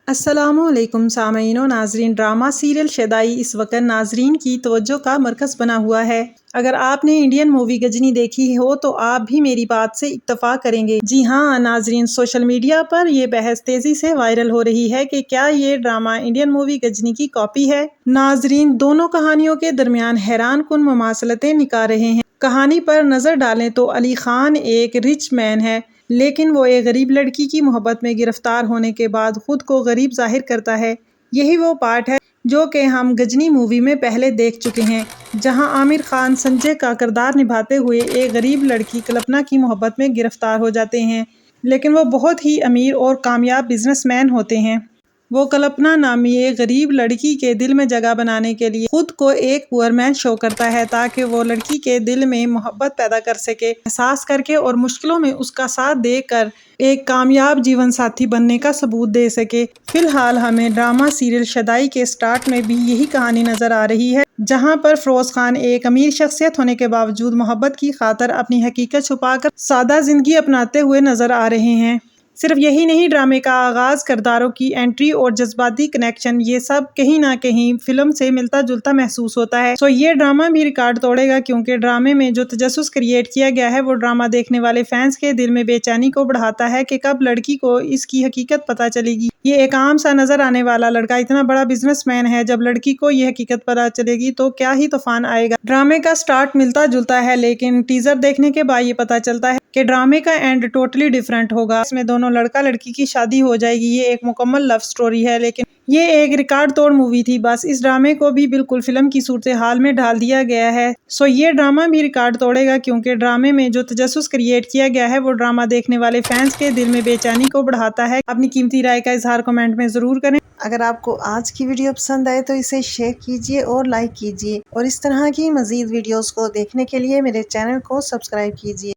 السلام علیکم سامعین و ناظرین، ڈرامہ سیریل شیدائی اس وقت ناظرین کی توجہ کا مرکز بنا ہوا ہے۔ اگر آپ نے انڈین مووی غجنی دیکھی ہو تو آپ بھی میری بات سے اتفاق کریں گے۔ جی ہاں ناظرین، سوشل میڈیا پر یہ بحث تیزی سے وائرل ہو رہی ہے کہ کیا یہ ڈرامہ انڈین مووی غجنی کی کاپی ہے۔ ناظرین، دونوں کہانیوں کے درمیان حیران کن مماثلتیں نکال رہے ہیں۔ کہانی پر نظر ڈالیں تو علی خان ایک رچ مین ہے، لیکن وہ ایک غریب لڑکی کی محبت میں گرفتار ہونے کے بعد خود کو غریب ظاہر کرتا ہے۔ یہی وہ پارٹ ہے جو کہ ہم غجنی مووی میں پہلے دیکھ چکے ہیں، جہاں عامر خان سنجے کا کردار نبھاتے ہوئے ایک غریب لڑکی کلپنا کی محبت میں گرفتار ہو جاتے ہیں، لیکن وہ بہت ہی امیر اور کامیاب بزنس مین ہوتے ہیں۔ وہ کلپنا نامی ایک غریب لڑکی کے دل میں جگہ بنانے کے لیے خود کو ایک پور مین شو کرتا ہے تاکہ وہ لڑکی کے دل میں محبت پیدا کر سکے، احساس کر کے اور مشکلوں میں اس کا ساتھ دے کر ایک کامیاب جیون ساتھی بننے کا ثبوت دے سکے۔ فی الحال ہمیں ڈرامہ سیریل شیدائی کے سٹارٹ میں بھی یہی کہانی نظر آ رہی ہے، جہاں پر فیروز خان ایک امیر شخصیت ہونے کے باوجود محبت کی خاطر اپنی حقیقت چھپا کر سادہ زندگی اپناتے ہوئے نظر آ رہے ہیں۔ صرف یہی نہیں، ڈرامے کا آغاز، کرداروں کی انٹری اور جذباتی کنیکشن، یہ سب کہیں نہ کہیں فلم سے ملتا جلتا محسوس ہوتا ہے۔ یہ ڈرامہ بھی ریکارڈ توڑے گا، کیونکہ ڈرامے میں جو تجسس کریٹ کیا گیا ہے وہ ڈرامہ دیکھنے والے فینس کے دل میں بے چینی کو بڑھاتا ہے کہ کب لڑکی کو اس کی حقیقت پتہ چلے گی۔ یہ ایک عام سا نظر آنے والا لڑکا اتنا بڑا بزنس مین ہے، جب لڑکی کو یہ حقیقت پتہ چلے گی تو کیا ہی طوفان آئے گا۔ ڈرامے کا سٹارٹ ملتا جلتا ہے، لیکن ٹیزر دیکھنے کے بعد یہ پتہ چلتا ہے کہ ڈرامے کا اینڈ ٹوٹلی ڈیفرنٹ ہوگا۔ اس میں دونوں لڑکا لڑکی کی شادی ہو جائے گی۔ یہ ایک مکمل لو سٹوری ہے، لیکن یہ ایک ریکارڈ توڑ مووی تھی۔ بس اس ڈرامے کو بھی بالکل فلم کی صورتحال میں ڈھال دیا گیا ہے۔ یہ ڈرامہ بھی ریکارڈ توڑے گا، کیونکہ ڈرامے میں جو تجسس کریٹ کیا گیا ہے وہ ڈرامہ دیکھنے والے فینس کے دل میں بے چینی کو بڑھاتا ہے۔ اپنی قیمتی رائے کا اظہار کمنٹ میں ضرور کریں۔ اگر آپ کو آج کی ویڈیو پسند آئے تو اسے شیئر کیجیے اور لائک کیجیے، اور اس طرح کی مزید ویڈیوز کو دیکھنے کے لیے میرے چینل کو سبسکرائب کیجیے۔